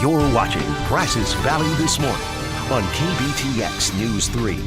You're watching Brazos Valley This Morning on KBTX News 3.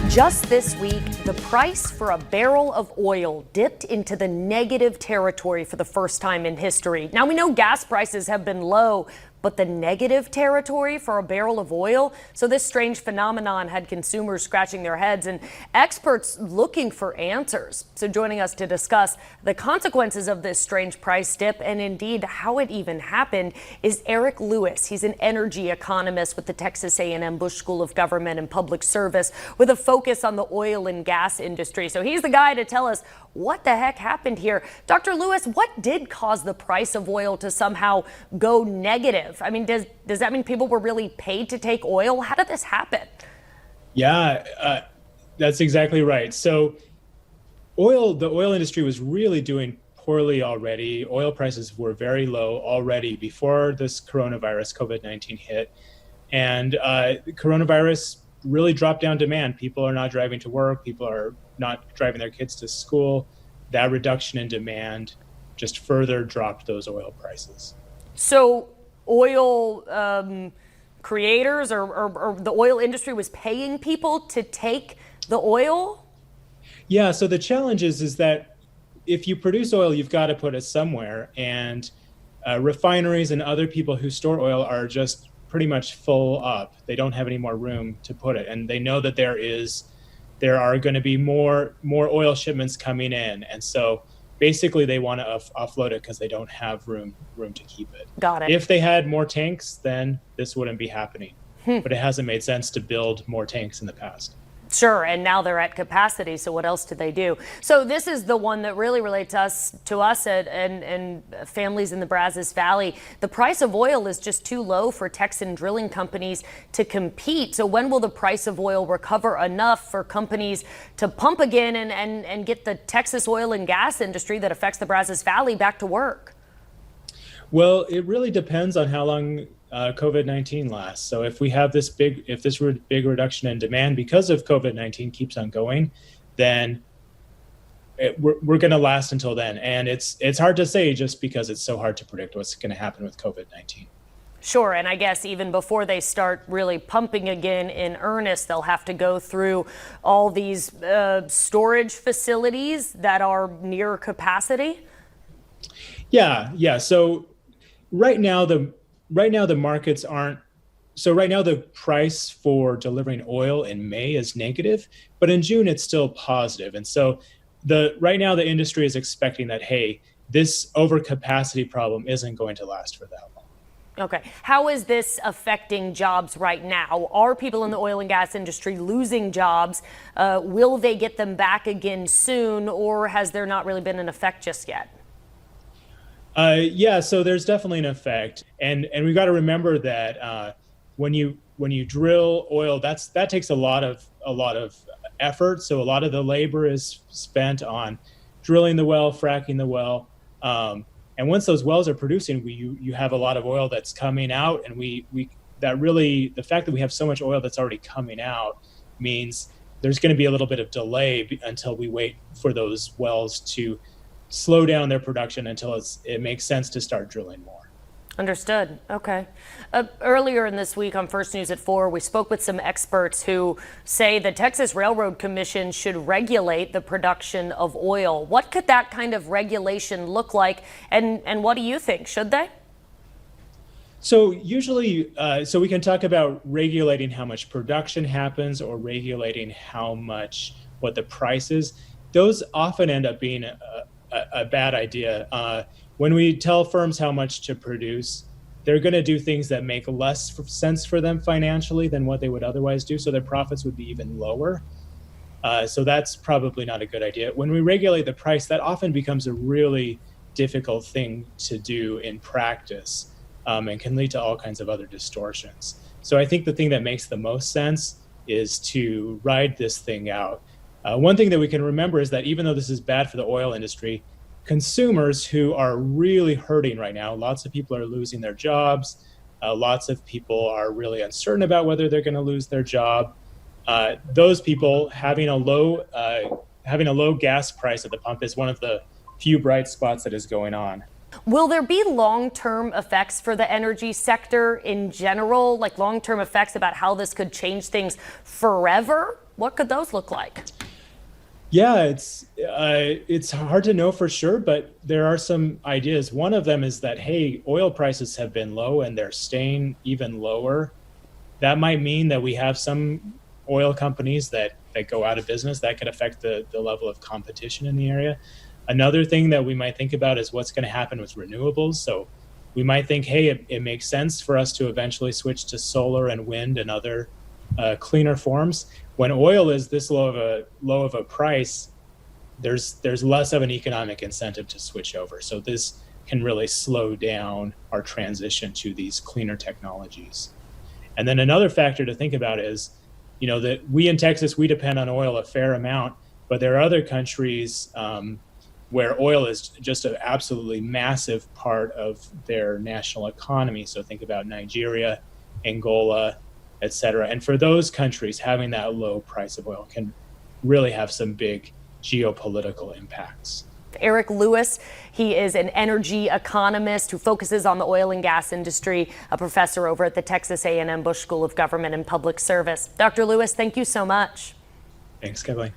Just this week, the price for a barrel of oil dipped into the negative territory for the first time in history. Now, we know gas prices have been low, but the negative territory for a barrel of oil? So this strange phenomenon had consumers scratching their heads and experts looking for answers. So joining us to discuss the consequences of this strange price dip and indeed how it even happened is Eric Lewis. He's an energy economist with the Texas A&M Bush School of Government and Public Service with a focus on the oil and gas industry. So he's the guy to tell us what the heck happened here. Dr. Lewis, what did cause the price of oil to somehow go negative? I mean, does that mean people were really paid to take oil? How did this happen? Yeah, that's exactly right. So the oil industry was really doing poorly already. Oil prices were very low already before this coronavirus, COVID-19 hit. And the coronavirus really dropped down demand. People are not driving to work. People are not driving their kids to school. That reduction in demand just further dropped those oil prices. So oil creators or the oil industry was paying people to take the oil? Yeah, so the challenge is that if you produce oil, you've got to put it somewhere. And refineries and other people who store oil are just pretty much full up. They don't have any more room to put it. And they know that there are going to be more oil shipments coming in. And so basically they want to offload it because they don't have room to keep it. Got it. If they had more tanks, then this wouldn't be happening. But it hasn't made sense to build more tanks in the past. Sure, and now they're at capacity, so what else do they do? So this is the one that really relates to us and families in the Brazos Valley. The price of oil is just too low for Texan drilling companies to compete. So when will the price of oil recover enough for companies to pump again and get the Texas oil and gas industry that affects the Brazos Valley back to work? Well, it really depends on how long COVID-19 lasts. So if we have this big reduction in demand because of COVID-19 keeps on going, then we're going to last until then. And it's hard to say just because it's so hard to predict what's going to happen with COVID-19. Sure, and I guess even before they start really pumping again in earnest, they'll have to go through all these storage facilities that are near capacity. Yeah. So right now the markets aren't. So right now the price for delivering oil in May is negative, but in June it's still positive. And so right now the industry is expecting that, hey, this overcapacity problem isn't going to last for that long. Okay. How is this affecting jobs right now? Are people in the oil and gas industry losing jobs? Will they get them back again soon, or has there not really been an effect just yet? Yeah, so there's definitely an effect, and we've got to remember that when you drill oil, that takes a lot of effort. So a lot of the labor is spent on drilling the well, fracking the well, and once those wells are producing, you have a lot of oil that's coming out, and the fact that we have so much oil that's already coming out means there's going to be a little bit of delay until we wait for those wells to slow down their production until it makes sense to start drilling more. Understood. Okay. Earlier in this week on First News at 4, we spoke with some experts who say the Texas Railroad Commission should regulate the production of oil. What could that kind of regulation look like? And what do you think? Should they? So usually, so we can talk about regulating how much production happens or regulating what the price is. Those often end up being a bad idea. When we tell firms how much to produce, they're going to do things that make less sense for them financially than what they would otherwise do, so their profits would be even lower. So that's probably not a good idea. When we regulate the price, that often becomes a really difficult thing to do in practice, and can lead to all kinds of other distortions. So I think the thing that makes the most sense is to ride this thing out. One thing that we can remember is that even though this is bad for the oil industry, consumers who are really hurting right now, lots of people are losing their jobs. Lots of people are really uncertain about whether they're going to lose their job. Those people having a low gas price at the pump is one of the few bright spots that is going on. Will there be long-term effects for the energy sector in general, like long-term effects about how this could change things forever? What could those look like? Yeah, it's hard to know for sure, but there are some ideas. One of them is that, hey, oil prices have been low and they're staying even lower. That might mean that we have some oil companies that go out of business. That could affect the level of competition in the area. Another thing that we might think about is what's going to happen with renewables. So we might think, hey, it makes sense for us to eventually switch to solar and wind and other cleaner forms. When oil is this low of a price, there's less of an economic incentive to switch over. So this can really slow down our transition to these cleaner technologies. And then another factor to think about is, that we in Texas, we depend on oil a fair amount, but there are other countries where oil is just an absolutely massive part of their national economy. So think about Nigeria, Angola, et cetera. And for those countries, having that low price of oil can really have some big geopolitical impacts. Eric Lewis, he is an energy economist who focuses on the oil and gas industry, a professor over at the Texas A&M Bush School of Government and Public Service. Dr. Lewis, thank you so much. Thanks, Kathleen.